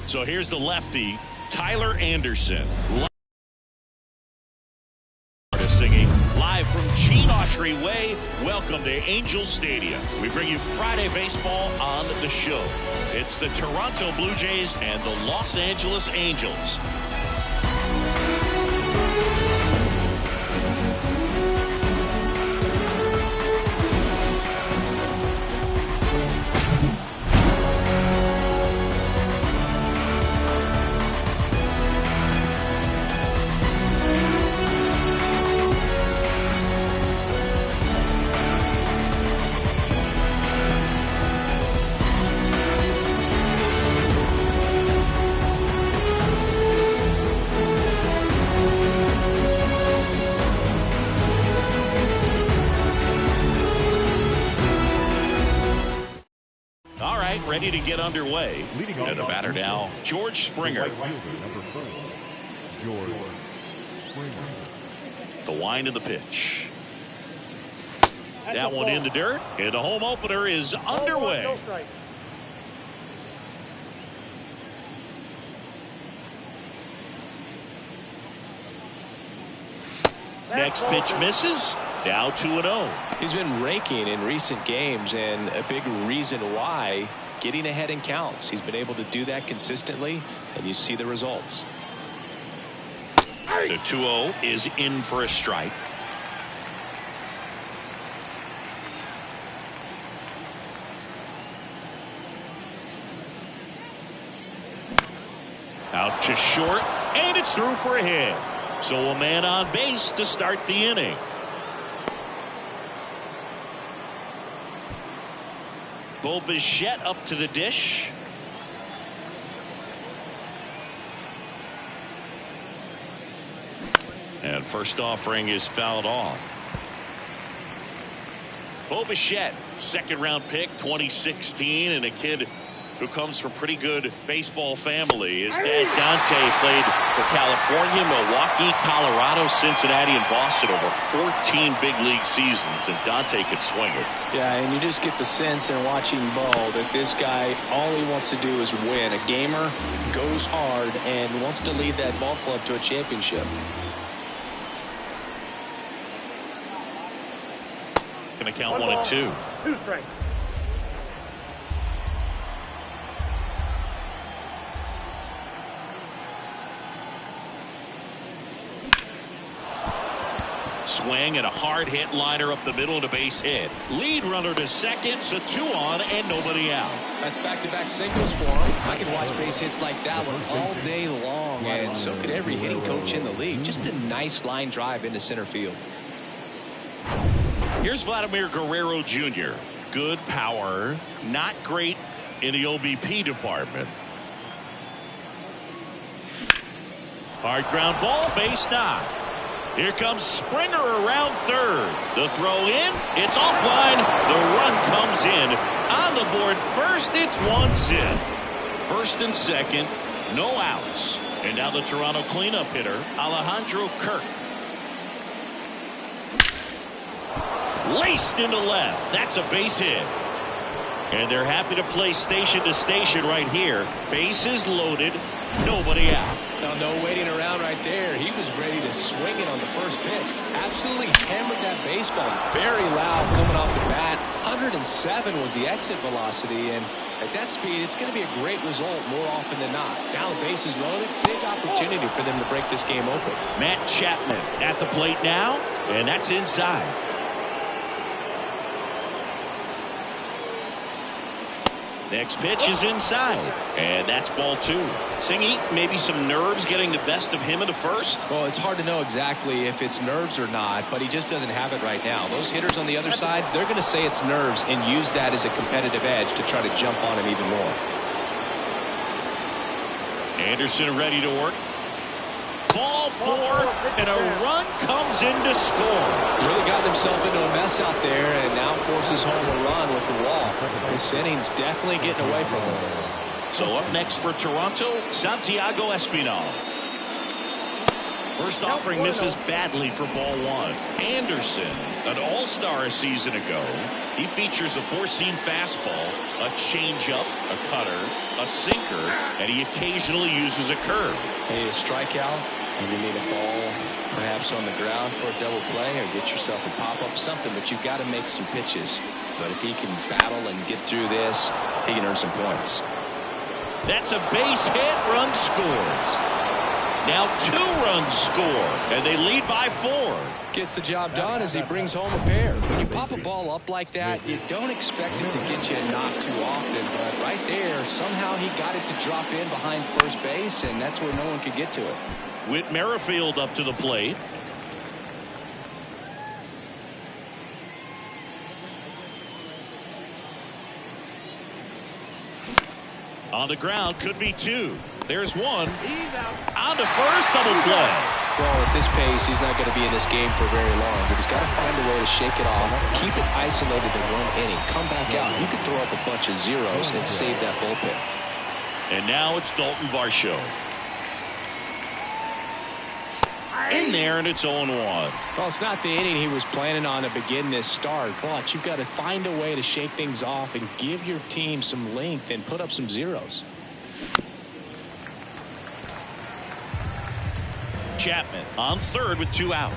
So here's the lefty, Tyler Anderson. Singing live from Gene Autry Way. Welcome to Angel Stadium. We bring you Friday baseball on the show. It's the Toronto Blue Jays and the Los Angeles Angels. Ready to get underway. And the batter now, George Springer. The wind of the pitch. That one in the dirt. And the home opener is underway. Next pitch misses. Now 2-0. He's been raking in recent games, and a big reason why, getting ahead in counts. He's been able to do that consistently, and you see the results. The 2-0 is in for a strike. Out to short, and it's through for a hit. So a man on base to start the inning. Bo Bichette up to the dish. And first offering is fouled off. Bo Bichette, second round pick, 2016, and a kid who comes from pretty good baseball family. His dad Dante played for California, Milwaukee, Colorado, Cincinnati, and Boston over 14 big league seasons, and Dante could swing it. Yeah, and you just get the sense in watching Bo that this guy, all he wants to do is win. A gamer, goes hard, and wants to lead that ball club to a championship. Gonna count 1-2. 2 strikes. Swing and a hard hit liner up the middle and a base hit. Lead runner to second, so 2 on and nobody out. That's back-to-back singles for him. I can watch base hits like that one all day long, and so could every hitting coach in the league. Just a nice line drive into center field. Here's Vladimir Guerrero Jr. Good power, not great in the OBP department. Hard ground ball, base knock. Here comes Springer around third. The throw in, it's offline. The run comes in. On the board first, it's 1-0. First and second, no outs. And now the Toronto cleanup hitter, Alejandro Kirk. Laced into left. That's a base hit. And they're happy to play station to station right here. Bases loaded, nobody out. No waiting around right there. He was ready to swing it on the first pitch. Absolutely hammered that baseball. Very loud coming off the bat. 107 was the exit velocity, and at that speed, it's going to be a great result more often than not. Now the bases loaded. Big opportunity for them to break this game open. Matt Chapman at the plate now, and that's inside. Next pitch is inside, and that's ball 2. Singy, maybe some nerves getting the best of him in the first? Well, it's hard to know exactly if it's nerves or not, but he just doesn't have it right now. Those hitters on the other side, they're going to say it's nerves and use that as a competitive edge to try to jump on him even more. Anderson ready to work. Ball 4, and a run comes in to score. He's really gotten himself into a mess out there and now forces home a run with the wall. This inning's definitely getting away from him. So up next for Toronto, Santiago Espinal. First offering misses badly for ball 1. Anderson An all-star a season ago. He features a four-seam fastball, a changeup, a cutter, a sinker, and he occasionally uses a curve. Hey, a strikeout, and you need a ball perhaps on the ground for a double play, or get yourself a pop-up, something, but you've got to make some pitches. But if he can battle and get through this, he can earn some points. That's a base hit. Run scores. Now 2 runs score, and they lead by 4. Gets the job done as he brings home a pair. When you pop a ball up like that, you don't expect it to get you a knock too often, but right there, somehow he got it to drop in behind first base, and that's where no one could get to it. Whit Merrifield up to the plate. On the ground, could be 2. There's 1. On to first, double play. Well, at this pace, he's not going to be in this game for very long, but he's got to find a way to shake it off, keep it isolated in 1 inning, come back out. You could throw up a bunch of zeros and save that bullpen. And now it's Dalton Varsho. In there, and it's 0-1. Well, it's not the inning he was planning on to begin this start, but you've got to find a way to shake things off and give your team some length and put up some zeros. Chapman on third with 2 out.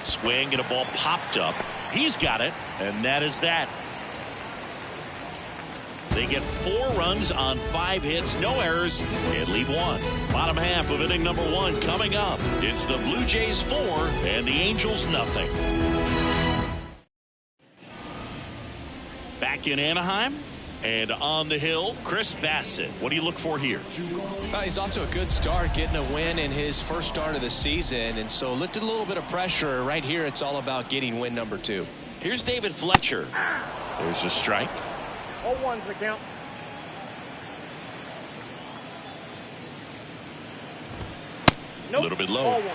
Swing and a ball popped up. He's got it, and that is that. They get 4 runs on 5 hits, no errors, and leave 1. Bottom half of inning number 1 coming up. It's the Blue Jays 4 and the Angels nothing. Back in Anaheim and on the hill, Chris Bassett. What do you look for here? He's off to a good start, getting a win in his first start of the season, and so lifted a little bit of pressure. Right here, it's all about getting win number 2. Here's David Fletcher. There's a strike. 0-1's the count. A little bit low. Ball 1.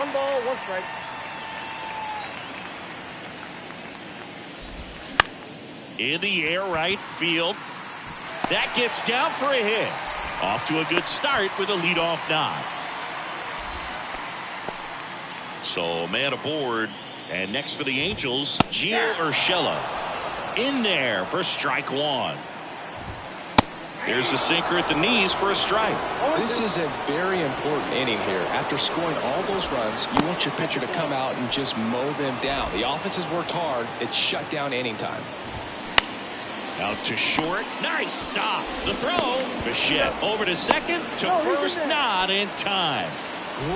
1 ball, 1 strike. In the air, right field. That gets down for a hit. Off to a good start with a leadoff nod. So man aboard. And next for the Angels, Gio Urshela. In there for strike 1. There's the sinker at the knees for a strike. This is a very important inning here. After scoring all those runs, you want your pitcher to come out and just mow them down. The offense has worked hard. It's shut down inning time. Out to short. Nice stop. The throw. Bichette over to second. To first. Not in time.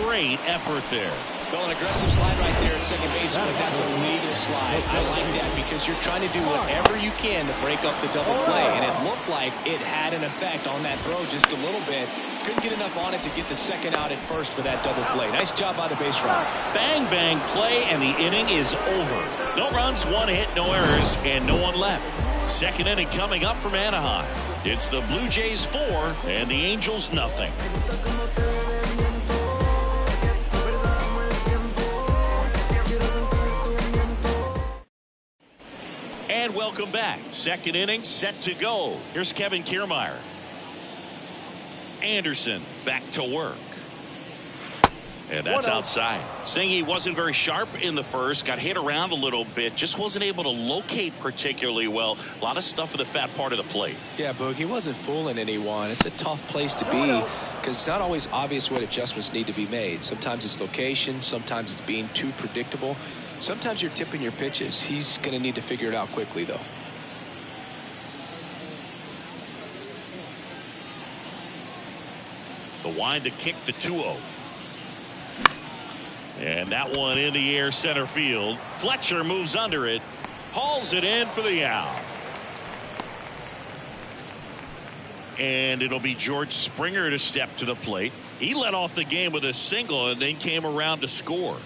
Great effort there. Well, an aggressive slide right there at second base, but that's a legal slide. I like that because you're trying to do whatever you can to break up the double play, and it looked like it had an effect on that throw just a little bit. Couldn't get enough on it to get the second out at first for that double play. Nice job by the base runner. Bang, bang play, and the inning is over. No runs, 1 hit, no errors, and no one left. Second inning coming up from Anaheim. It's the Blue Jays 4 and the Angels nothing. And welcome back. Second inning set to go. Here's Kevin Kiermaier. Anderson back to work. And that's outside. Singy wasn't very sharp in the first. Got hit around a little bit. Just wasn't able to locate particularly well. A lot of stuff in the fat part of the plate. Yeah, Boog, he wasn't fooling anyone. It's a tough place to be because it's not always obvious what adjustments need to be made. Sometimes it's location. Sometimes it's being too predictable. Sometimes you're tipping your pitches. He's going to need to figure it out quickly, though. The wind to kick the 2-0. And that one in the air center field. Fletcher moves under it. Hauls it in for the out. And it'll be George Springer to step to the plate. He led off the game with a single and then came around to score.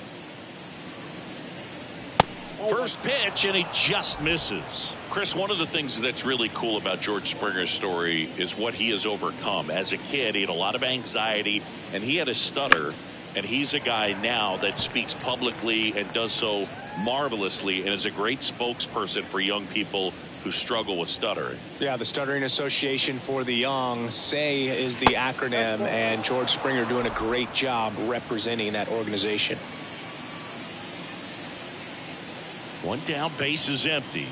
First pitch, and he just misses. Chris, one of the things that's really cool about George Springer's story is what he has overcome. As a kid, he had a lot of anxiety, and he had a stutter, and he's a guy now that speaks publicly and does so marvelously and is a great spokesperson for young people who struggle with stuttering. Yeah, the Stuttering Association for the Young, SAY is the acronym, and George Springer doing a great job representing that organization. One down, base is empty.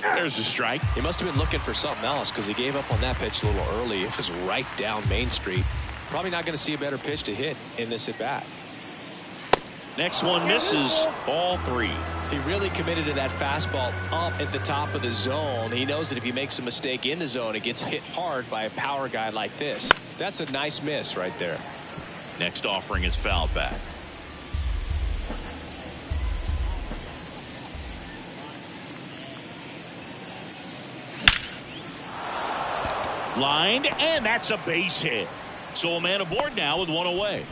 There's a strike. He must have been looking for something else because he gave up on that pitch a little early. It was right down Main Street. Probably not going to see a better pitch to hit in this at bat. Next one misses. Ball 3. He really committed to that fastball up at the top of the zone. He knows that if he makes a mistake in the zone, it gets hit hard by a power guy like this. That's a nice miss right there. Next offering is fouled back. Lined, and that's a base hit. So a man aboard now with one away.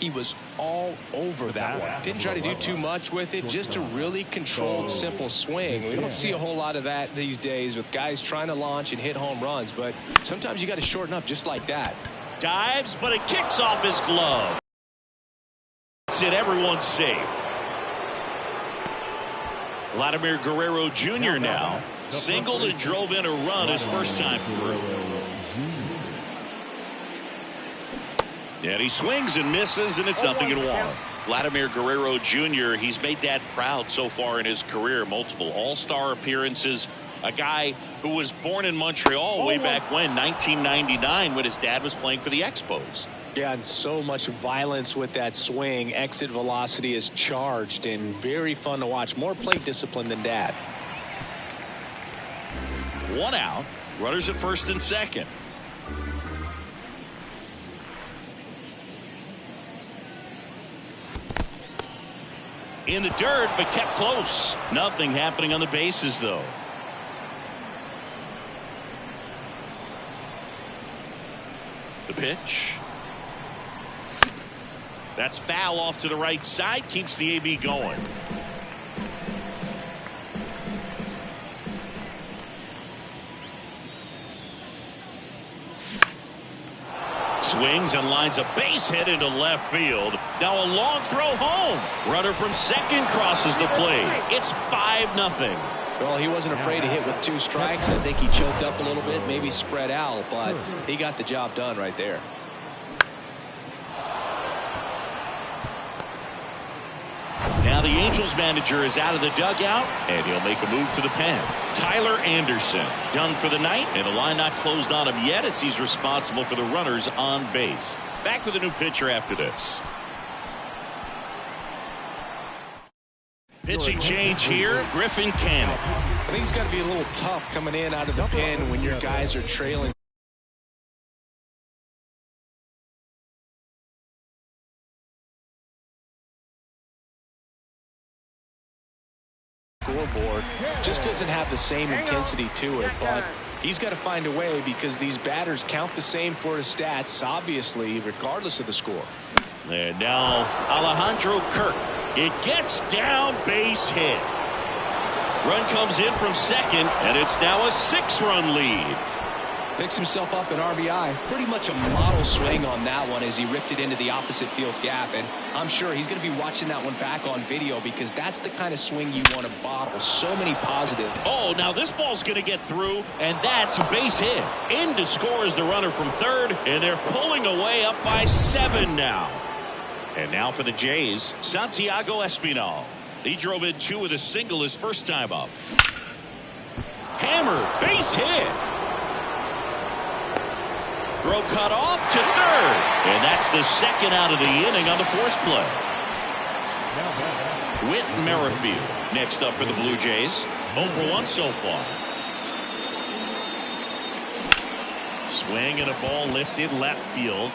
He was all over that one. Didn't try to do too much with it, just a really controlled, simple swing. We don't see a whole lot of that these days with guys trying to launch and hit home runs, but sometimes you got to shorten up just like that. Dives, but it kicks off his glove. That's it, everyone's safe. Vladimir Guerrero Jr. now singled and drove in a run his first time through. And he swings and misses, and it's 0-1. Vladimir Guerrero Jr., he's made Dad proud so far in his career. Multiple all-star appearances. A guy who was born in Montreal way back when, 1999, when his dad was playing for the Expos. Yeah, and so much violence with that swing. Exit velocity is charged and very fun to watch. More plate discipline than Dad. One out. Runners at first and second. In the dirt, but kept close. Nothing happening on the bases, though. The pitch. That's foul off to the right side. Keeps the AB going. Swings and lines a base hit into left field. Now a long throw home. Runner from second crosses the plate. It's 5-0. Well, he wasn't afraid to hit with 2 strikes. I think he choked up a little bit, maybe spread out, but he got the job done right there. Now the Angels manager is out of the dugout, and he'll make a move to the pen. Tyler Anderson done for the night, and the line not closed on him yet as he's responsible for the runners on base. Back with a new pitcher after this. Pitching change here, Griffin Cannon. I think it's got to be a little tough coming in out of the pen when your guys are trailing. Scoreboard just doesn't have the same intensity to it, but he's got to find a way because these batters count the same for his stats, obviously, regardless of the score. And now Alejandro Kirk. It gets down, base hit. Run comes in from second, and it's now a 6-run lead. Picks himself up an RBI. Pretty much a model swing on that one as he ripped it into the opposite field gap. And I'm sure he's going to be watching that one back on video because that's the kind of swing you want to bottle. So many positives. Oh, now this ball's going to get through, and that's a base hit. In to score is the runner from third, and they're pulling away up by 7 now. And now for the Jays, Santiago Espinal. He drove in 2 with a single his first time up. Hammer, base hit. Throw cut off to third. And that's the second out of the inning on the force play. Whit Merrifield next up for the Blue Jays. 0 for 1 so far. Swing and a ball lifted left field.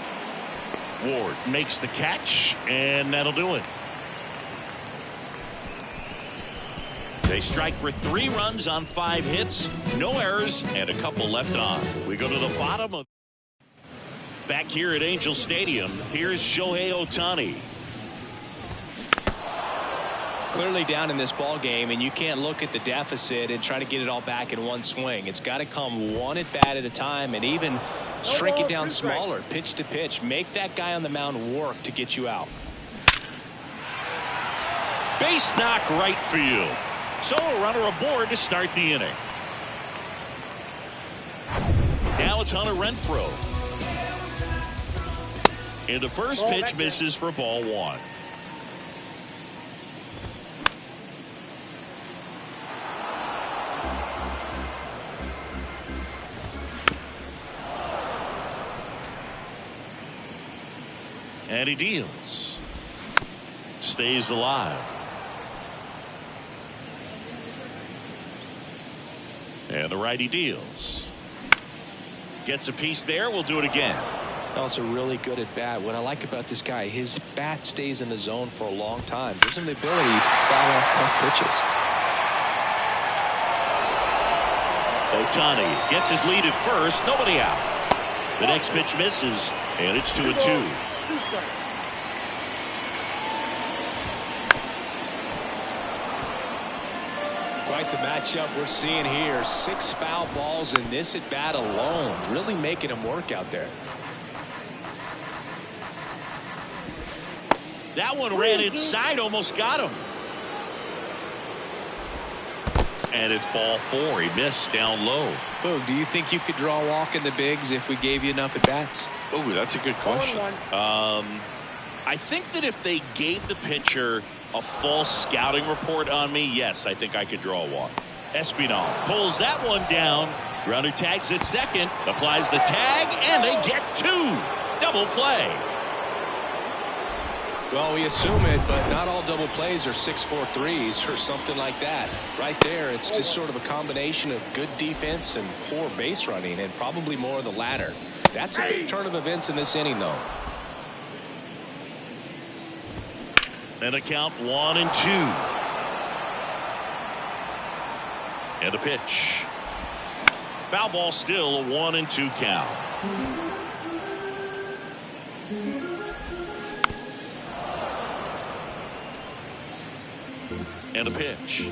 Ward makes the catch, and that'll do it. They strike for 3 runs on 5 hits, no errors, and a couple left on. We go to the bottom of back here at Angel Stadium. Here's Shohei Ohtani. Clearly down in this ball game, and you can't look at the deficit and try to get it all back in one swing. It's got to come one at bat at a time, and even shrink it down smaller, pitch to pitch. Make that guy on the mound work to get you out. Base knock right field. So a runner aboard to start the inning. Now it's Hunter Renfroe. And the first pitch misses for ball one. And he deals. Stays alive. And the righty deals. Gets a piece there. We'll do it again. Also really good at bat. What I like about this guy, his bat stays in the zone for a long time. Gives him the ability to foul off tough pitches. Ohtani gets his lead at first. Nobody out. The next pitch misses. And it's 2-2. Quite the matchup we're seeing here. 6 foul balls in this at bat alone. Really making him work out there. That one ran inside, almost got him. And it's ball 4. He missed down low. Boog, do you think you could draw a walk in the bigs if we gave you enough at bats? Oh, that's a good question. I think that if they gave the pitcher a false scouting report on me, yes, I think I could draw a walk. Espinal pulls that one down. Runner tags at second, applies the tag, and they get 2. Double play. Well, we assume it, but not all double plays are 6-4-3s or something like that. Right there, it's just sort of a combination of good defense and poor base running, and probably more of the latter. That's a big turn of events in this inning, though. And a count 1-2. And a pitch. Foul ball, still a 1-2 count. And a pitch.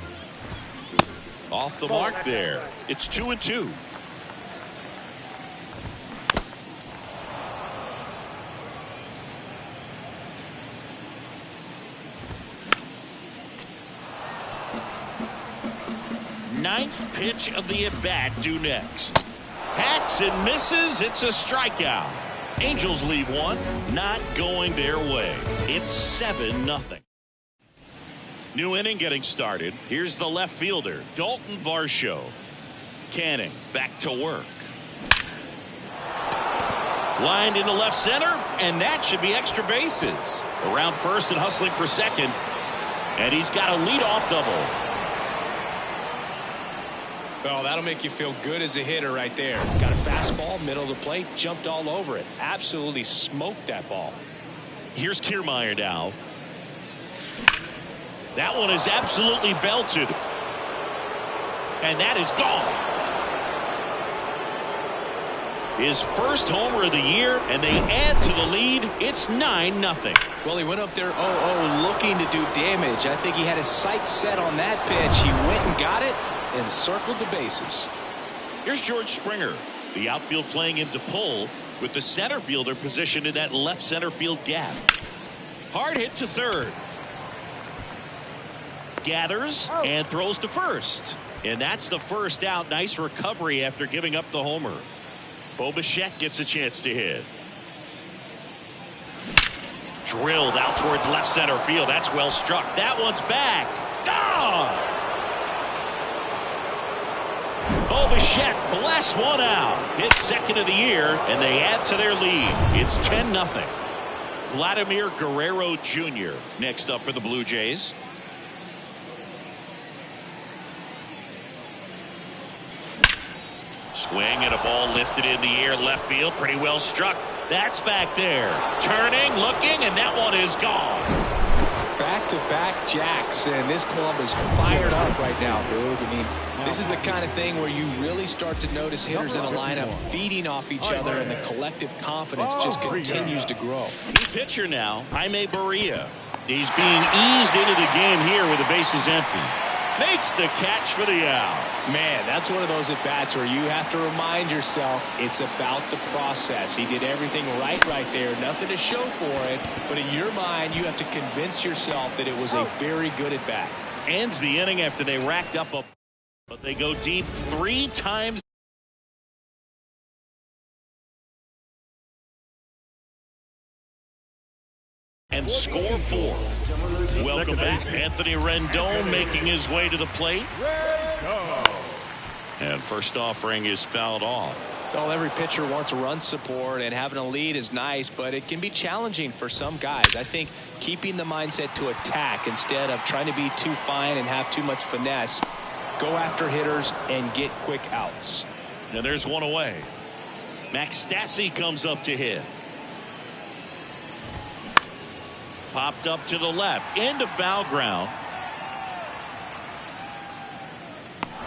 Off the mark there. It's 2-2. Ninth pitch of the at-bat due next. Hacks and misses. It's a strikeout. Angels leave one. Not going their way. It's 7-0. New inning getting started. Here's the left fielder, Dalton Varsho. Canning back to work. Lined into left center, and that should be extra bases. Around first and hustling for second. And he's got a leadoff double. Well, that'll make you feel good as a hitter right there. Got a fastball, middle of the plate, jumped all over it. Absolutely smoked that ball. Here's Kiermaier now. That one is absolutely belted. And that is gone. His first homer of the year, and they add to the lead. It's 9-0. Well, he went up there 0-0 looking to do damage. I think he had his sights set on that pitch. He went and got it and circled the bases. Here's George Springer. The outfield playing him to pull, with the center fielder positioned in that left center field gap. Hard hit to third. Gathers and throws to first. And that's the first out. Nice recovery after giving up the homer. Bo Bichette gets a chance to hit. Drilled out towards left center field. That's well struck. That one's back. Gone! Bo Bichette blasts one out. His second of the year, and they add to their lead. It's 10-0. Vladimir Guerrero Jr. next up for the Blue Jays. Swing and a ball lifted in the air left field. Pretty well struck. That's back there. Turning, looking, and that one is gone. Back-to-back jacks, and this club is fired up right now, dude. I mean, this is the kind of thing where you really start to notice hitters in a lineup feeding off each other, and the collective confidence just continues to grow. New pitcher now, Jaime Barria. He's being eased into the game here with the bases empty. makes the catch for the out. Man, that's one of those at-bats where you have to remind yourself it's about the process. He did everything right there. Nothing to show for it. But in your mind, you have to convince yourself that it was a very good at-bat. Ends the inning after they racked up but they go deep 3 times. And score 4. Welcome back. Anthony Rendon making his way to the plate. And first offering is fouled off. Well, every pitcher wants run support, and having a lead is nice, but it can be challenging for some guys. I think keeping the mindset to attack instead of trying to be too fine and have too much finesse. Go after hitters and get quick outs. And there's one away. Max Stassi comes up to hit. Popped up to the left into foul ground.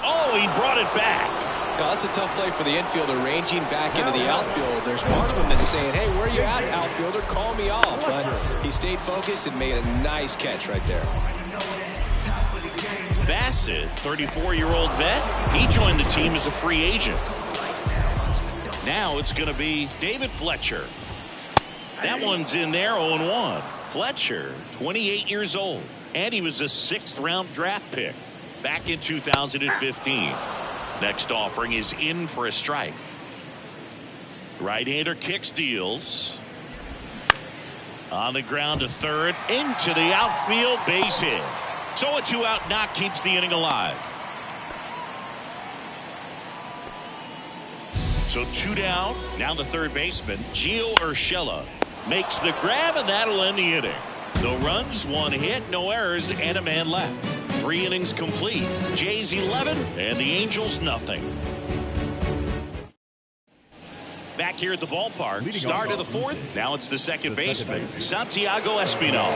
Oh, he brought it back. Now, that's a tough play for the infielder, ranging back into the outfield. There's part of him that's saying, hey, where are you at, outfielder? Call me off. But he stayed focused and made a nice catch right there. Bassett, 34-year-old vet, he joined the team as a free agent. Now it's going to be David Fletcher. That one's in there, 0-1. Fletcher, 28 years old, and he was a 6th-round draft pick back in 2015. Next offering is in for a strike. Right-hander kicks, deals. On the ground to third, into the outfield, base hit. So a 2-out knock keeps the inning alive. So 2 down. Now the third baseman, Gio Urshela, makes the grab, and that'll end the inning. No runs, 1 hit, no errors, and a man left. 3 innings complete. Jays 11 and the Angels nothing. Back here at the ballpark, start of the 4th. Now it's the second baseman, Santiago Espinal.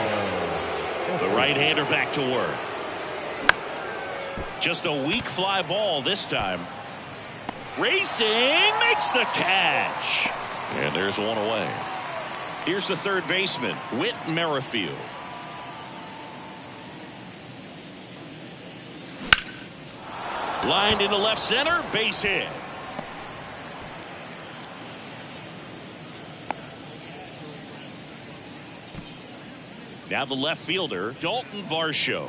The right-hander back to work. Just a weak fly ball this time. Racing makes the catch. And there's one away. Here's the third baseman, Whit Merrifield. Lined into left center, base hit. Now the left fielder, Dalton Varsho.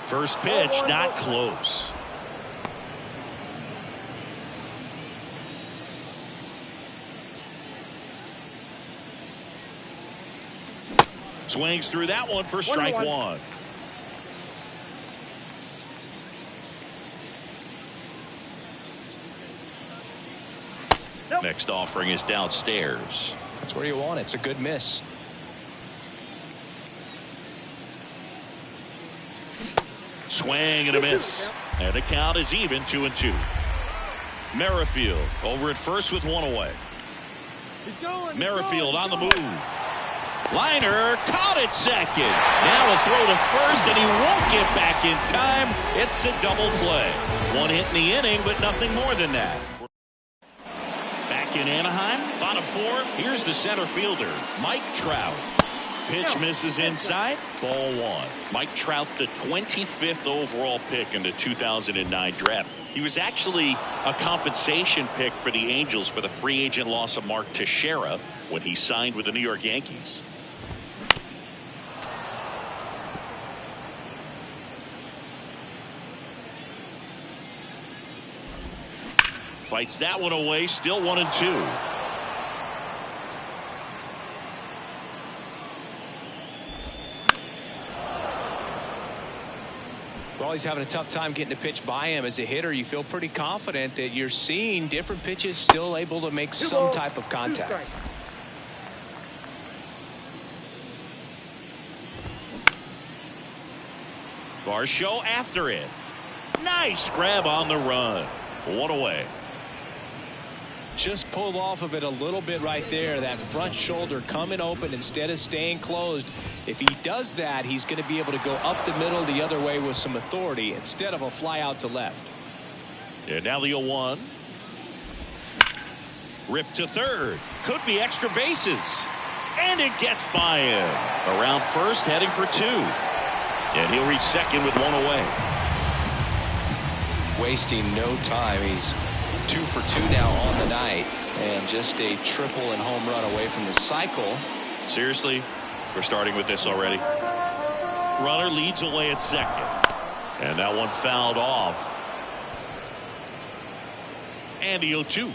First pitch, not close. Swings through that one for strike 1. Nope. Next offering is downstairs. That's where you want it. It's a good miss. Swing and a miss. And the count is even, 2-2. Merrifield over at first with 1 away. Merrifield on the move. Liner caught at second. Now a throw to first, and he won't get back in time. It's a double play. 1 hit in the inning, but nothing more than that. Back in Anaheim, bottom 4. Here's the center fielder, Mike Trout. Pitch misses inside, ball 1. Mike Trout, the 25th overall pick in the 2009 draft. He was actually a compensation pick for the Angels for the free agent loss of Mark Teixeira when he signed with the New York Yankees. Fights that one away, still 1-2. Well, he's having a tough time getting a pitch by him. As a hitter, you feel pretty confident that you're seeing different pitches still able to make some type of contact. Varsho after it. Nice grab on the run. 1 away. Just pulled off of it a little bit right there. That front shoulder coming open instead of staying closed. If he does that, he's going to be able to go up the middle the other way with some authority instead of a fly out to left. And now the 0-1. Ripped to third. Could be extra bases. And it gets by him. Around first, heading for 2. And he'll reach second with 1 away. Wasting no time. He's 2 for 2 now on the night. And just a triple and home run away from the cycle. Seriously, we're starting with this already. Runner leads away at second. And that one fouled off. And the 0-2.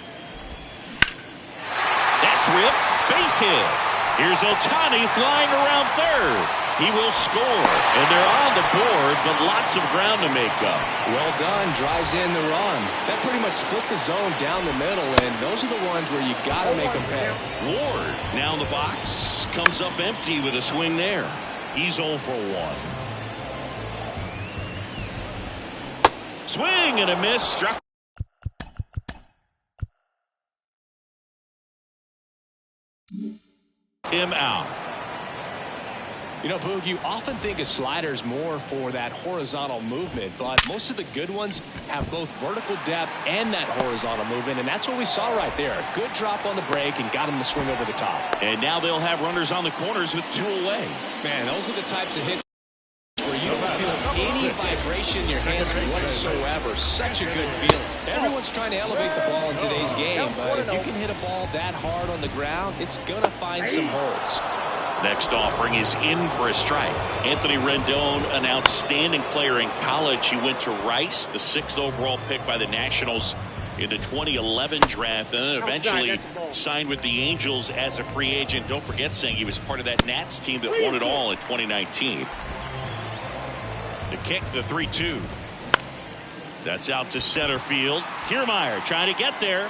That's ripped. Base hit. Here's Ohtani flying around third. He will score. And they're on the board, but lots of ground to make up. Well done. Drives in the run. That pretty much split the zone down the middle, and those are the ones where you got to make them pay. Ward now in the box. Comes up empty with a swing there. He's 0 for 1. Swing and a miss. Struck him out. You know, Boog, you often think of sliders more for that horizontal movement, but most of the good ones have both vertical depth and that horizontal movement, and that's what we saw right there. Good drop on the break and got him to swing over the top. And now they'll have runners on the corners with 2 away. Man, those are the types of hits where you don't feel any vibration in your hands whatsoever. Such a good feeling. Everyone's trying to elevate the ball in today's game, but if you can hit a ball that hard on the ground, it's going to find some holes. Next offering is in for a strike. Anthony Rendon, an outstanding player in college. He went to Rice, the 6th overall pick by the Nationals in the 2011 draft, and then eventually signed with the Angels as a free agent. Don't forget, saying he was part of that Nats team that won it all in 2019. The kick, the 3-2. That's out to center field. Kiermaier trying to get there,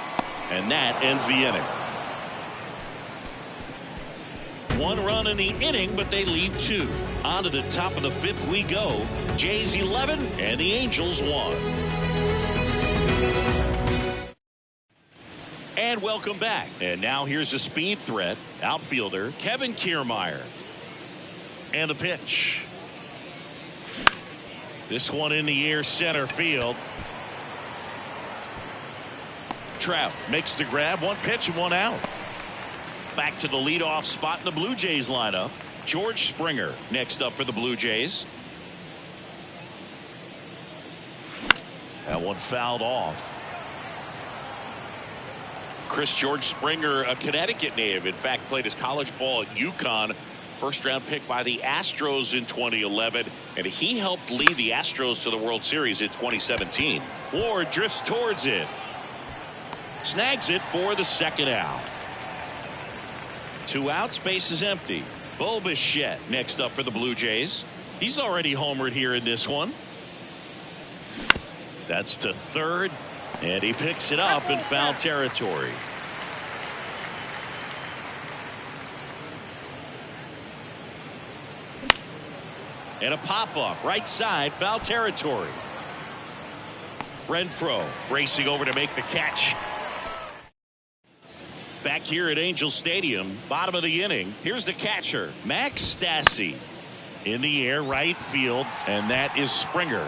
and that ends the inning. 1 run in the inning, but they leave 2. On to the top of the 5th we go. Jays 11 and the Angels 1. And welcome back. And now here's a speed threat. Outfielder Kevin Kiermaier. And the pitch. This one in the air, center field. Trout makes the grab. 1 pitch and 1 out. Back to the leadoff spot in the Blue Jays lineup. George Springer next up for the Blue Jays. That one fouled off. George Springer, a Connecticut native. In fact, played his college ball at UConn. First-round pick by the Astros in 2011. And he helped lead the Astros to the World Series in 2017. Ward drifts towards it. Snags it for the 2nd out. 2 outs, base is empty. Bo Bichette next up for the Blue Jays. He's already homered here in this one. That's to third, and he picks it up in foul territory. And a pop-up, right side, foul territory. Renfroe racing over to make the catch. Back here at Angel Stadium, bottom of the inning. Here's the catcher, Max Stassi. In the air, right field, and that is Springer.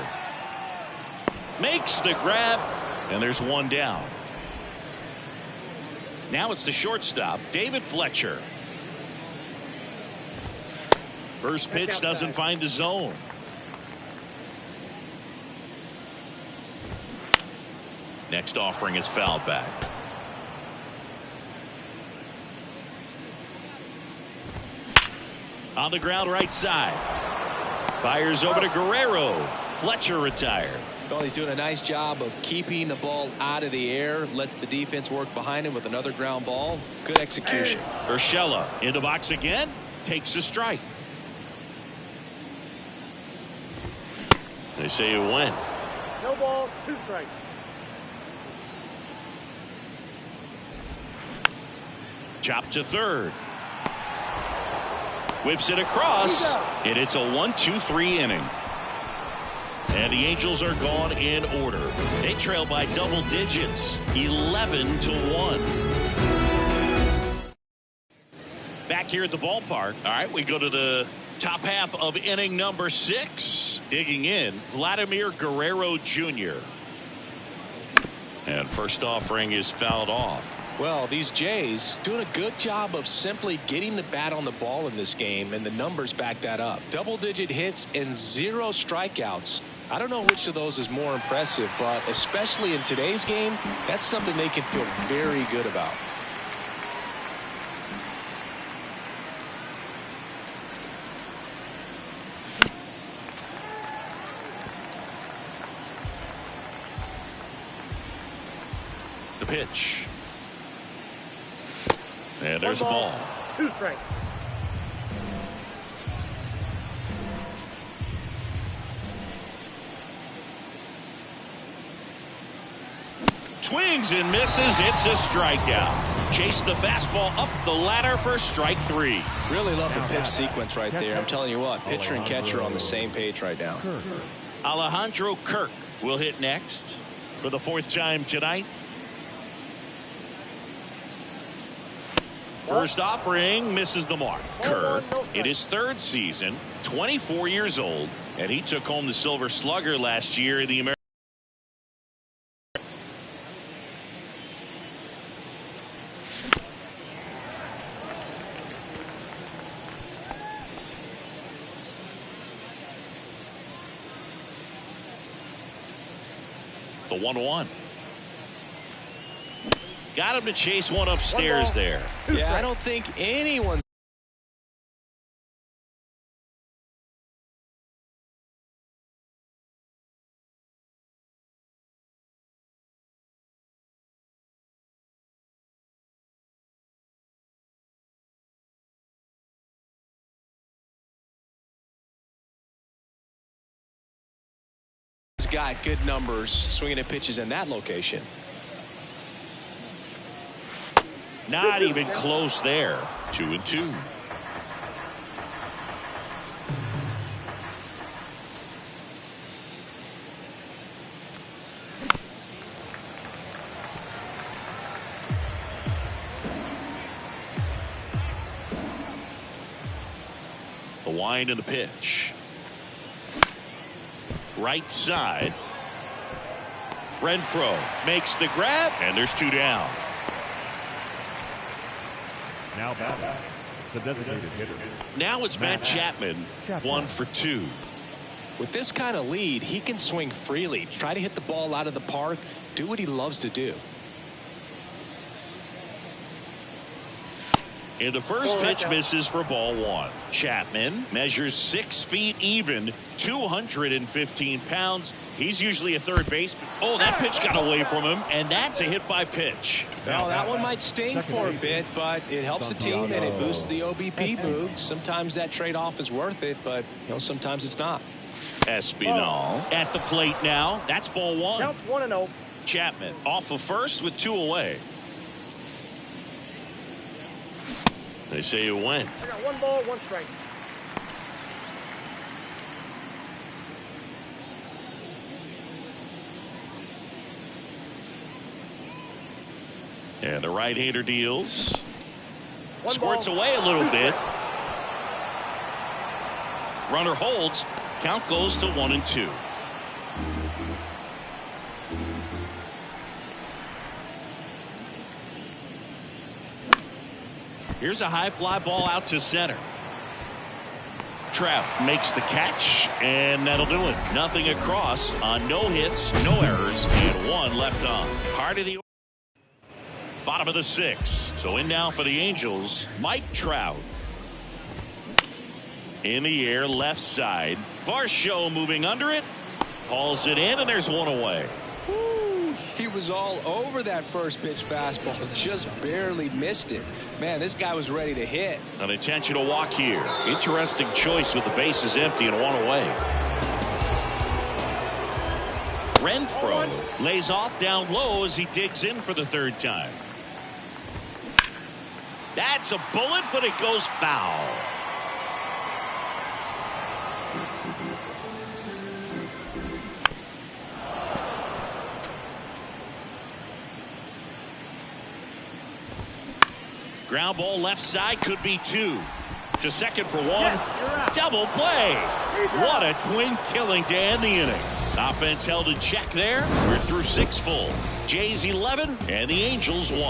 Makes the grab, and there's 1 down. Now it's the shortstop, David Fletcher. First pitch doesn't find the zone. Next offering is fouled back. On the ground, right side. Fires over to Guerrero. Fletcher retired. Well, he's doing a nice job of keeping the ball out of the air. Lets the defense work behind him with another ground ball. Good execution. Urshela in the box again. Takes a strike. They say it went. No ball, 2 strikes. Chop to third. Whips it across, and it's a 1-2-3 inning. And the Angels are gone in order. They trail by double digits, 11-1. Back here at the ballpark. All right, we go to the top half of inning number 6. Digging in, Vladimir Guerrero Jr. And first offering is fouled off. Well, these Jays doing a good job of simply getting the bat on the ball in this game, and the numbers back that up. Double-digit hits and 0 strikeouts. I don't know which of those is more impressive, but especially in today's game, that's something they can feel very good about. The pitch. And there's a ball. 2 strikes. Swings and misses. It's a strikeout. Chase the fastball up the ladder for strike 3. Really love the pitch sequence right there. I'm telling you what, pitcher and catcher on the same page right now. Alejandro Kirk will hit next for the 4th time tonight. First offering misses the mark. Kirk in his 3rd season, 24 years old, and he took home the Silver Slugger last year in the American. The 1-1. Got him to chase one upstairs there. Yeah, I don't think anyone's got good numbers swinging at pitches in that location. Not even close there. 2-2. The wind and the pitch. Right side. Renfroe makes the grab, and there's 2 down. Now batting, the designated hitter. Now it's Matt Chapman, 1 for 2. With this kind of lead, he can swing freely, try to hit the ball out of the park, do what he loves to do. And the first pitch misses for ball 1. Chapman measures 6 feet even, 215 pounds. He's usually a third baseman. Oh, that pitch got away from him, and that's a hit by pitch. Well, that one might sting for a bit, but it helps the team and it boosts the OBP boog. Sometimes that trade-off is worth it, but sometimes it's not. Espinal at the plate now. That's ball 1. Counts 1-0. Chapman off of first with 2 away. They say you win. I got 1 ball, 1 strike. And the right-hander deals. 1 Squirts ball, away a little 2 bit. strikes. Runner holds. Count goes to 1-2. Here's a high fly ball out to center. Trout makes the catch, and that'll do it. Nothing across on no hits, no errors, and 1 left on. Heart of the bottom of the 6th. So in now for the Angels, Mike Trout. In the air, left side. Varsho moving under it. Hauls it in, and there's 1 away. He was all over that first pitch fastball, just barely missed it. Man, this guy was ready to hit. An intentional walk here. Interesting choice with the bases empty and 1 away. Renfroe lays off down low as he digs in for the 3rd time. That's a bullet, but it goes foul. Ground ball left side, could be 2. To second for 1. Double play. What a twin killing to end the inning. Offense held in check there. We're through 6 full. Jays 11 and the Angels 1.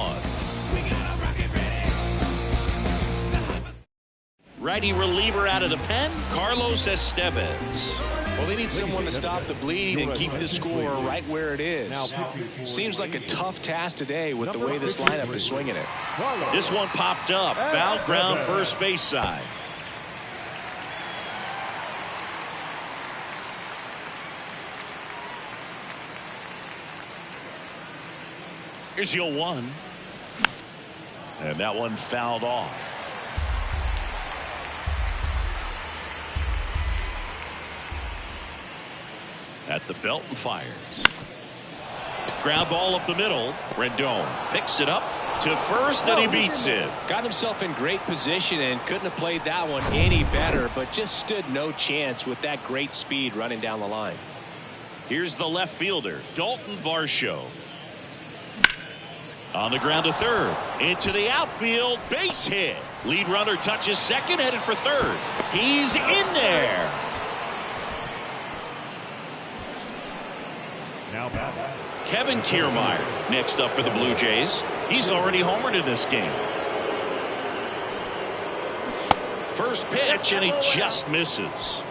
Righty reliever out of the pen, Carlos Estevez. Well, they need someone to stop the bleeding and keep the score right where it is. Seems like a tough task today with the way this lineup is swinging it. This one popped up. Foul ground, first base side. Here's your 1. And that one fouled off. At the belt and fires. Ground ball up the middle. Rendon picks it up to first, and he beats it. Got himself in great position and couldn't have played that one any better, but just stood no chance with that great speed running down the line. Here's the left fielder, Dalton Varsho. On the ground to third. Into the outfield. Base hit. Lead runner touches second, headed for third. He's in there. Now back. Kevin Kiermaier next up for the Blue Jays. He's already homered in this game. First pitch, and he just misses.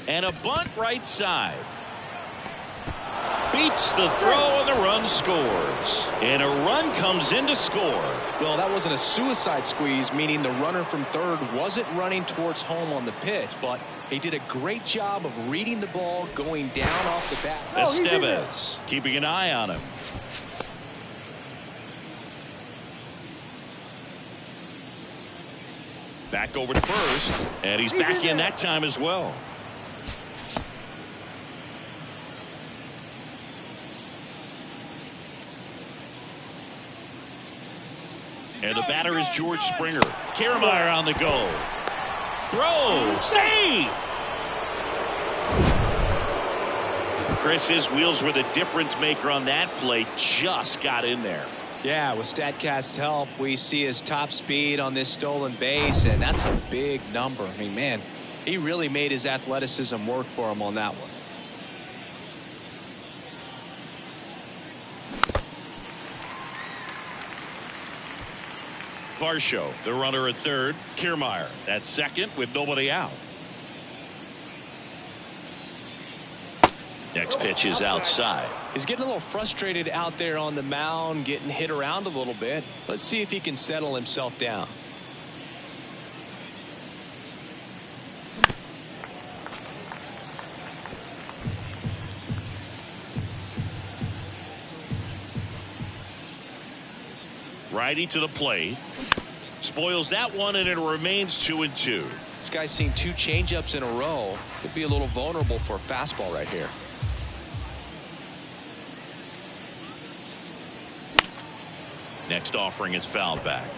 And a bunt right side. Beats the throw, and the run scores. And a run comes in to score. Well, that wasn't a suicide squeeze, meaning the runner from third wasn't running towards home on the pitch, but he did a great job of reading the ball going down off the bat. Estevez keeping an eye on him. Back over to first, and he's back in that time as well. And the batter is George Springer. Kiermaier on the go. Throw. Save. Chris, his wheels were the difference maker on that play. Just got in there. Yeah, with StatCast's help, we see his top speed on this stolen base, and that's a big number. I mean, man, he really made his athleticism work for him on that one. Varsho, the runner at third. Kiermaier at second with nobody out. Next pitch is outside. He's getting a little frustrated out there on the mound, getting hit around a little bit. Let's see if he can settle himself down. Righty to the plate. Spoils that one, and it remains 2-2. This guy's seen 2 changeups in a row. Could be a little vulnerable for a fastball right here. Next offering is fouled back.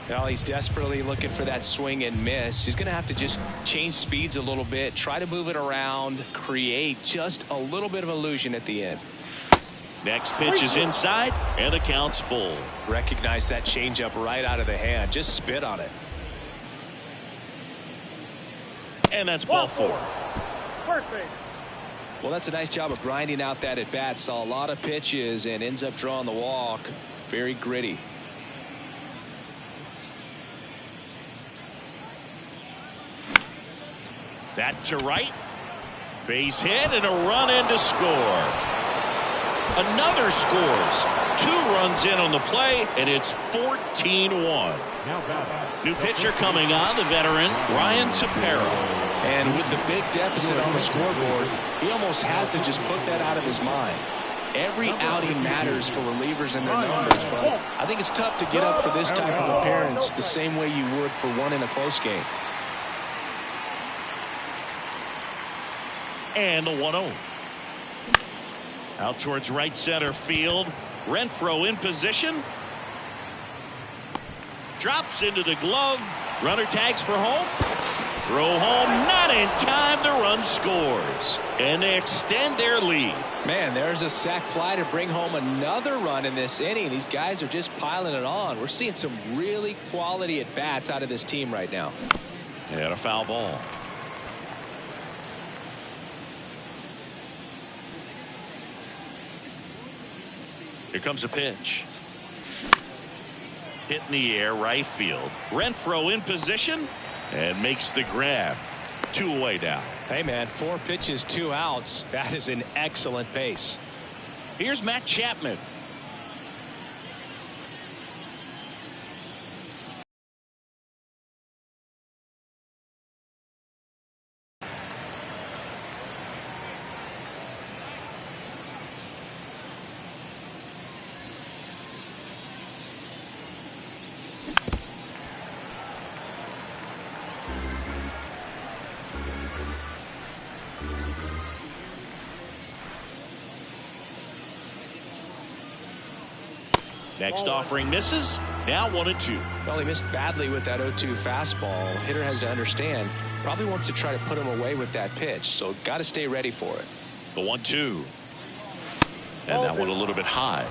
Well, he's desperately looking for that swing and miss. He's going to have to just change speeds a little bit, try to move it around, create just a little bit of illusion at the end. Next pitch is inside, and the count's full. Recognize that changeup right out of the hand. Just spit on it. And that's ball 4. First base. Well, that's a nice job of grinding out that at bat. Saw a lot of pitches and ends up drawing the walk. Very gritty. That to right. Base hit, and a run in to score. Another scores. 2 runs in on the play, and it's 14-1. New pitcher coming on, the veteran Ryan Tepera. And with the big deficit on the scoreboard, he almost has to just put that out of his mind. Every outing matters for relievers and their numbers, but I think it's tough to get up for this type of appearance the same way you would for one in a close game. And the 1-0. Out towards right center field. Renfroe in position. Drops into the glove. Runner tags for home. Throw home, not in time. The run scores. And they extend their lead. Man, there's a sac fly to bring home another run in this inning. These guys are just piling it on. We're seeing some really quality at-bats out of this team right now. And a foul ball. Here comes a pitch. Hit in the air, right field. Renfroe in position and makes the grab. 2 away now. Hey, man, 4 pitches, 2 outs. That is an excellent pace. Here's Matt Chapman. Next offering misses. Now 1-2. Well, he missed badly with that 0-2 fastball. Hitter has to understand, probably wants to try to put him away with that pitch, so got to stay ready for it. The 1-2. And that one a little bit high.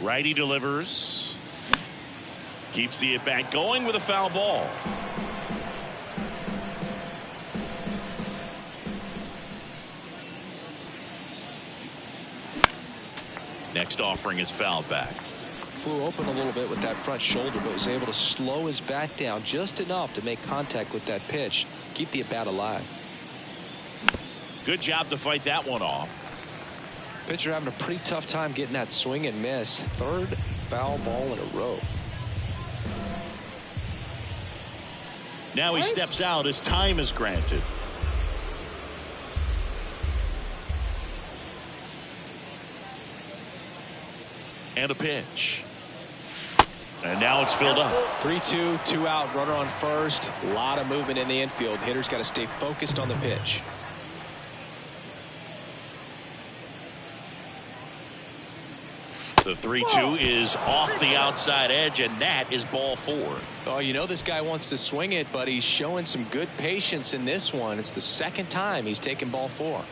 Righty delivers. Keeps the at-bat going with a foul ball. Next offering is fouled back. Flew open a little bit with that front shoulder, but was able to slow his bat down just enough to make contact with that pitch. Keep the at-bat alive. Good job to fight that one off. Pitcher having a pretty tough time getting that swing and miss. 3rd foul ball in a row. Now he steps out as time is granted. And a pitch. And now it's filled up. 3-2, 2 out, runner on first. A lot of movement in the infield. Hitter's got to stay focused on the pitch. The 3-2 is off the outside edge, and that is ball 4. Oh, you know this guy wants to swing it, but he's showing some good patience in this one. It's the 2nd time he's taken ball 4.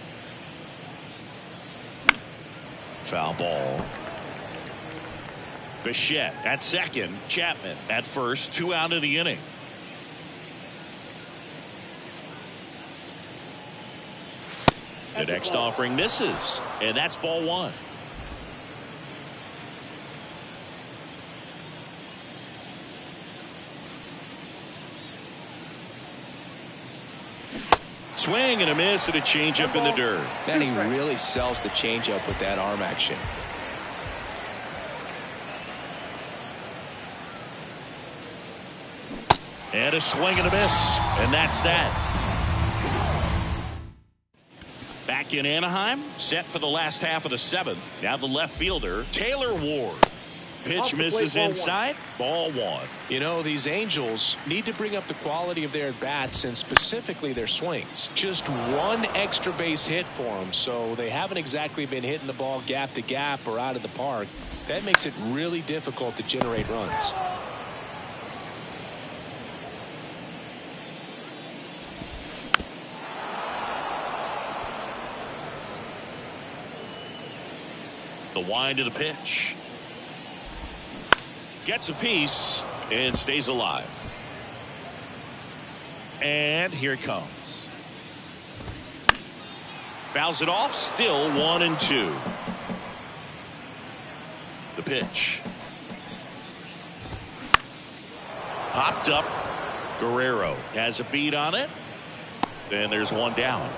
Foul ball. Bichette at second. Chapman at first. 2 out of the inning. The next offering misses, and that's ball 1. Swing and a miss and a changeup in the dirt. Man, he really sells the changeup with that arm action. And a swing and a miss, and that's that. Back in Anaheim, set for the last half of the 7th. Now the left fielder, Taylor Ward. Pitch misses inside, ball 1. You know, these Angels need to bring up the quality of their at-bats and specifically their swings. Just 1 extra base hit for them, so they haven't exactly been hitting the ball gap to gap or out of the park. That makes it really difficult to generate runs. The wind of the pitch. Gets a piece and stays alive. And here it comes. Fouls it off. Still 1-2. The pitch. Popped up. Guerrero has a beat on it. And there's 1 down.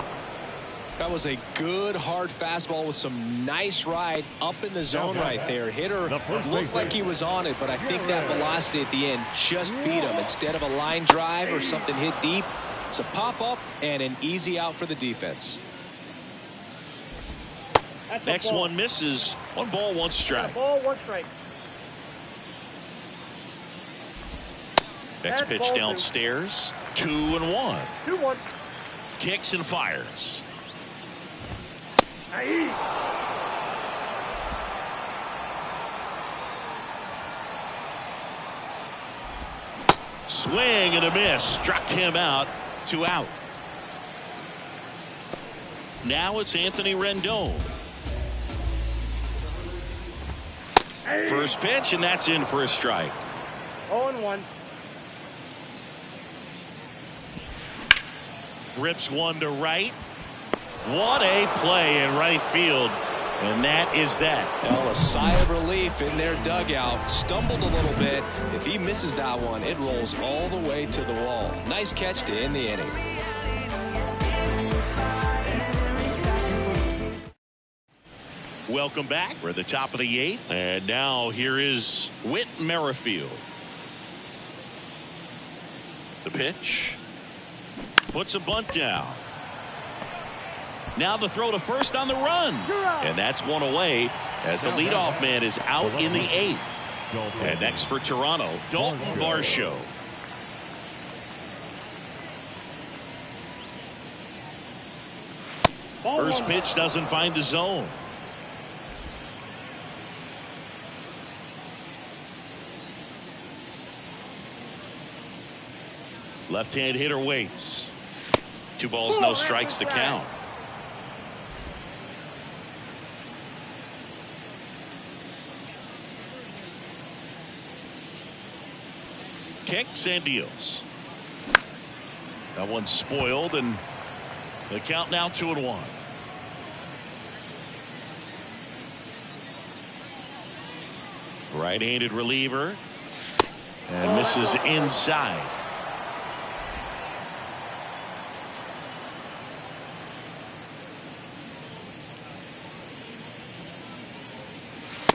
That was a good hard fastball with some nice ride up in the zone right there. Hitter looked like he was on it, but I think that velocity at the end just beat him. Instead of a line drive or something hit deep, it's a pop up and an easy out for the defense. Next one misses. 1 ball, 1 strike. Ball, 1 strike. Next pitch downstairs. 2-1. 2-1. Kicks and fires. Swing and a miss. Struck him out. 2 out. Now it's Anthony Rendon. First pitch, and that's in for a strike. 0-1. rips one to right. What a play in right field. And that is that. Well, a sigh of relief in their dugout. Stumbled a little bit. If he misses that one, it rolls all the way to the wall. Nice catch to end the inning. Welcome back. We're at the top of the 8th. And now here is Whit Merrifield. The pitch. Puts a bunt down. Now the throw to first on the run. And that's one away as the leadoff man is out in the 8th. And next for Toronto, Dalton Varsho. First pitch doesn't find the zone. Left-hand hitter waits. 2 balls, no strikes to count. Kicks and deals. That one's spoiled, and the count now 2-1. Right-handed reliever, and misses inside.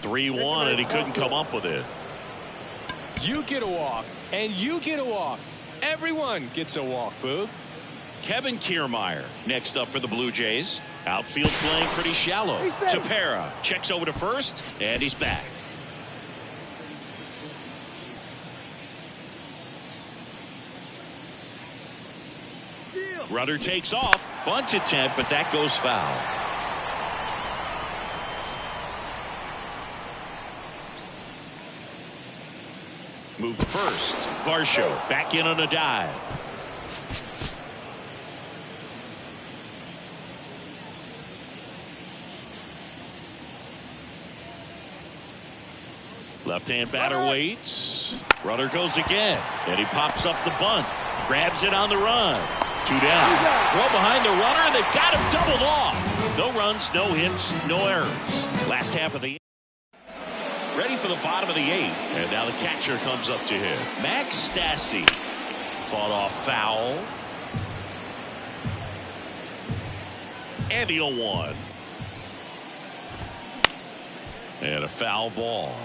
(3-1), and he couldn't come up with it. You get a walk, and you get a walk. Everyone gets a walk, Boog. Kevin Kiermaier next up for the Blue Jays. Outfield playing pretty shallow. Tepera checks over to first, and he's back. Runner takes off. Bunt attempt, but that goes foul. Moved first. Varsho back in on a dive. Left-hand batter waits. Runner goes again, and he pops up the bunt. Grabs it on the run. 2 down. Throw behind the runner, and they've got him doubled off. No runs, no hits, no errors. Last half of the ready for the bottom of the 8th. And now the catcher comes up to him. Max Stassi fought off foul. And the 0-1. And a foul ball.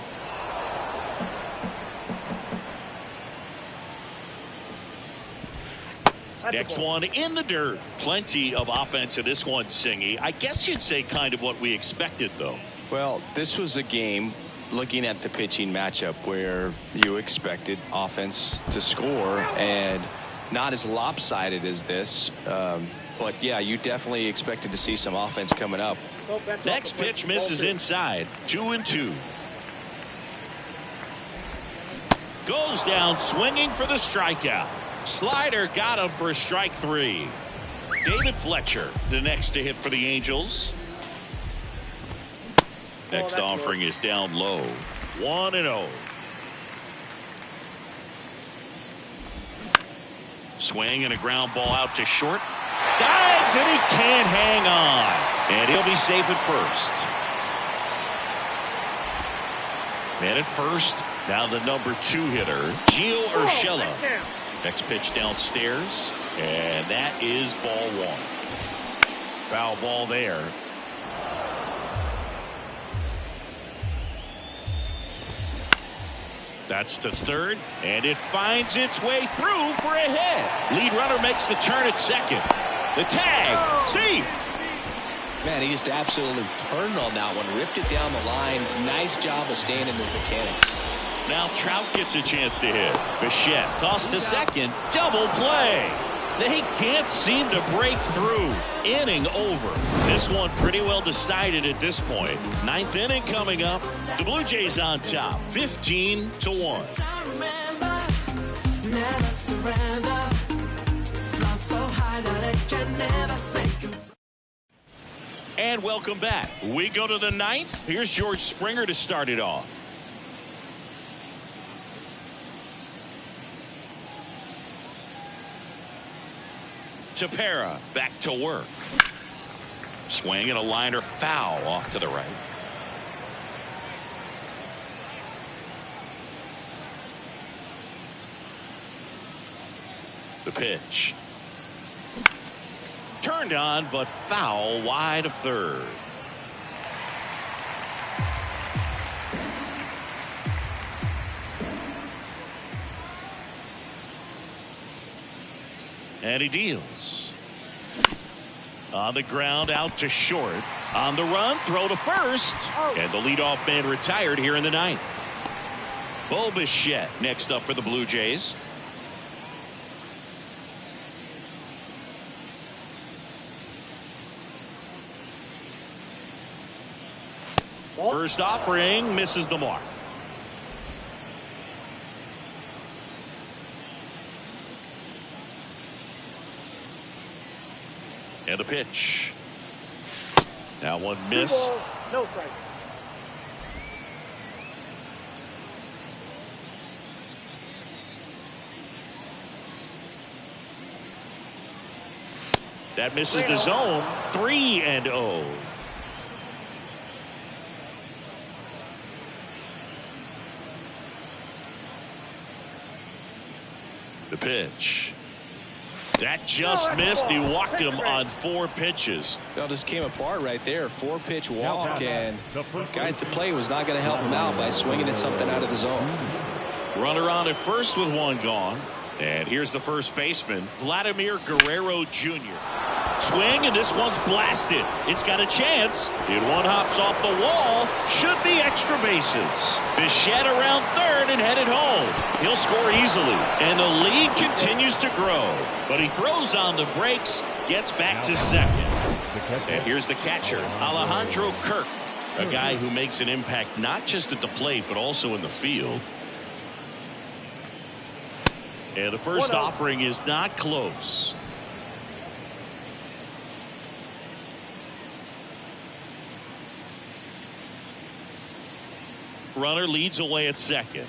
Next one in the dirt. Plenty of offense in this one, Singy. I guess you'd say kind of what we expected, though. Well, this was a game, looking at the pitching matchup, where you expected offense to score, and not as lopsided as this. But, yeah, you definitely expected to see some offense coming up. Next pitch misses inside. 2-2. Goes down swinging for the strikeout. Slider got him for strike 3. David Fletcher, the next to hit for the Angels. Next offering is down low. 1-0. Swing and a ground ball out to short. Dives, and he can't hang on. And he'll be safe at first. And at first, now the number 2 hitter, Gio Urshela. Next pitch downstairs, and that is ball 1. Foul ball there. That's to third, and it finds its way through for a hit. Lead runner makes the turn at second. The tag, see. Man, he just absolutely turned on that one, ripped it down the line. Nice job of staying in his mechanics. Now Trout gets a chance to hit. Bichette tossed to second. Double play. They can't seem to break through. Inning over. This one pretty well decided at this point. 9th inning coming up. The Blue Jays on top. 15-1. And welcome back. We go to the 9th. Here's George Springer to start it off. Tepera back to work. Swing and a liner foul off to the right. The pitch. Turned on, but foul wide of third. And he deals. On the ground, out to short. On the run, throw to first. And the leadoff man retired here in the ninth. Bo Bichette next up for the Blue Jays. First offering misses the mark. And the pitch. That one missed. 2 balls, no strike. That misses the zone. 3-0. The pitch. That just missed. He walked him on 4 pitches. Well, just came apart right there. 4-pitch walk, and the guy at the plate was not going to help him out by swinging at something out of the zone. Runner on at first with 1 gone. And here's the first baseman, Vladimir Guerrero Jr. Swing, and this one's blasted. It's got a chance. It one hops off the wall. Should be extra bases. Bichette around third and headed home. He'll score easily, and the lead continues to grow. But he throws on the brakes, gets back to second. And here's the catcher, Alejandro Kirk, a guy who makes an impact not just at the plate, but also in the field. And the first offering is not close. Runner leads away at second.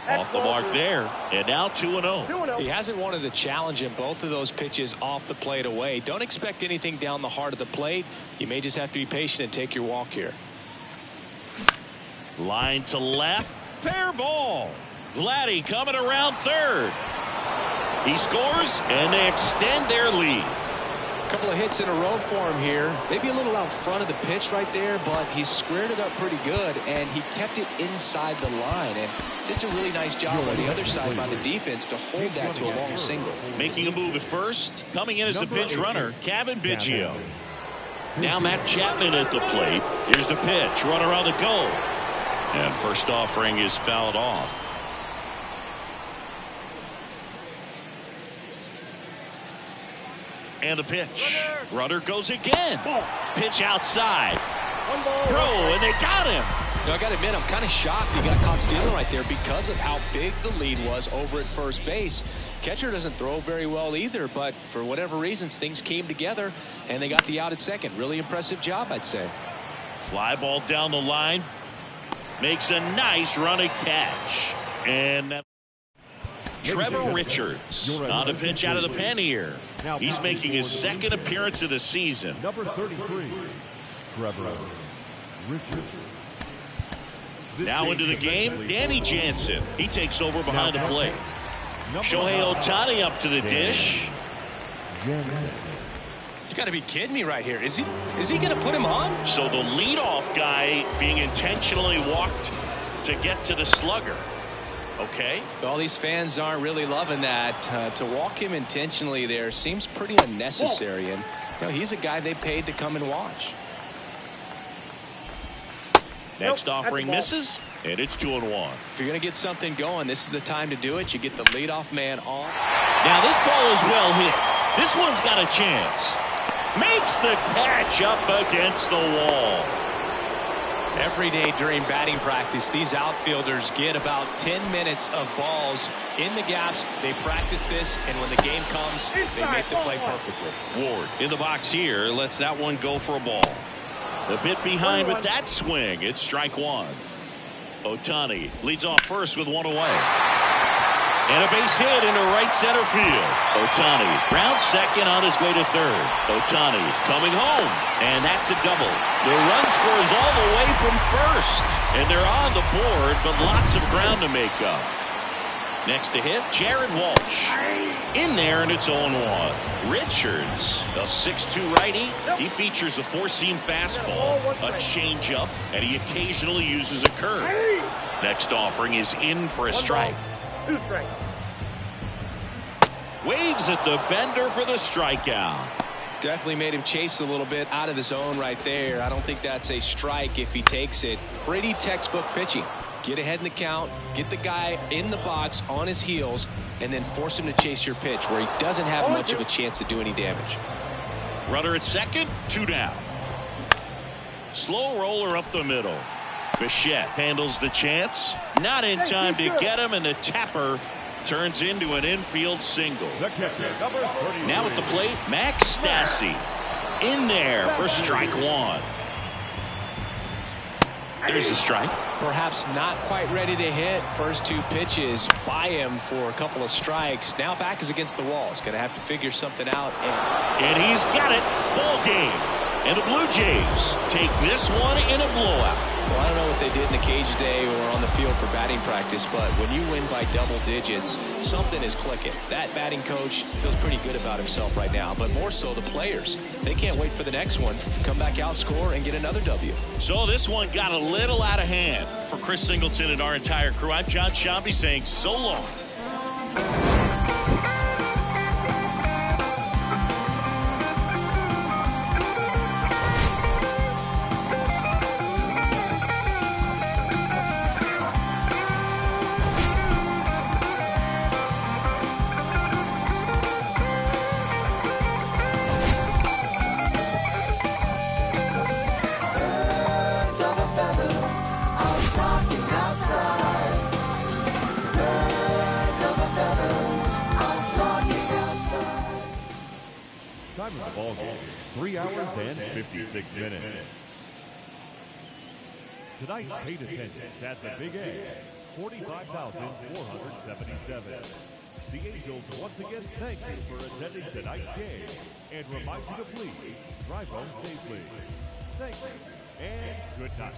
Off the mark there. And now 2-0. He hasn't wanted to challenge him both of those pitches off the plate away. Don't expect anything down the heart of the plate. You may just have to be patient and take your walk here. Line to left. Fair ball. Vladdy coming around third. He scores, and they extend their lead. A couple of hits in a row for him here. Maybe a little out front of the pitch right there, but he squared it up pretty good, and he kept it inside the line. And just a really nice job on the other side by the defense to hold that to a long single. Making a move at first. Coming in as the pinch runner, Kevin Biggio. Now Matt Chapman at the plate. Here's the pitch. Runner on the go. And first offering is fouled off. And the pitch. Runner goes again. Pitch outside. Throw, and they got him. You know, I got to admit, I'm kind of shocked he got caught stealing right there because of how big the lead was over at first base. Catcher doesn't throw very well either, but for whatever reasons, things came together, and they got the out at second. Really impressive job, I'd say. Fly ball down the line. Makes a nice running catch. And that Trevor Richards on a pitch out of the pen here. He's making his second appearance of the season. Number 33, Trevor Richards. Now into the game, Danny Jansen. He takes over behind the plate. Shohei Ohtani up to the dish. You got to be kidding me right here. Is he going to put him on? So the leadoff guy being intentionally walked to get to the slugger. Okay. All these fans aren't really loving that. To walk him intentionally there seems pretty unnecessary. And you know, he's a guy they paid to come and watch. Next offering misses, and it's 2-1. If you're going to get something going, this is the time to do it. You get the leadoff man on. Now this ball is well hit. This one's got a chance. Makes the catch up against the wall. Every day during batting practice, these outfielders get about 10 minutes of balls in the gaps. They practice this, and when the game comes, they make the play perfectly. Ward in the box here lets that one go for a ball. A bit behind with that swing. It's strike one. Ohtani leads off first with one away. And a base hit into right center field. Ohtani round second on his way to third. Ohtani coming home. And that's a double. The run scores all the way from first. And they're on the board, but lots of ground to make up. Next to hit, Jared Walsh. In there, and it's 0-1. Richards, a 6'2 righty. He features a four-seam fastball, a changeup, and he occasionally uses a curve. Next offering is in for a strike. 2 strikes. Waves at the bender for the strikeout. Definitely made him chase a little bit out of the zone right there. I don't think that's a strike if he takes it. Pretty textbook pitching. Get ahead in the count, get the guy in the box on his heels, and then force him to chase your pitch where he doesn't have much of a chance to do any damage. Runner at second, 2 down. Slow roller up the middle. Bichette handles the chance. Not in time to get him, and the tapper turns into an infield single. Now at the plate, Max Stassi. In there for strike 1. There's a strike. Perhaps not quite ready to hit. First 2 pitches by him for a couple of strikes. Now back is against the wall. He's going to have to figure something out. And he's got it. Ball game. And the Blue Jays take this one in a blowout. Well, I don't know what they did in the cage today or on the field for batting practice, but when you win by double digits, something is clicking. That batting coach feels pretty good about himself right now, but more so the players. They can't wait for the next one, come back out, score, and get another W. So this one got a little out of hand. For Chris Singleton and our entire crew, I'm John Shambi saying so long. Time of the ball game, 3 hours and 56 minutes. Tonight's paid attendance at the Big A, 45,477. The Angels once again thank you for attending tonight's game and remind you to please drive home safely. Thank you and good night.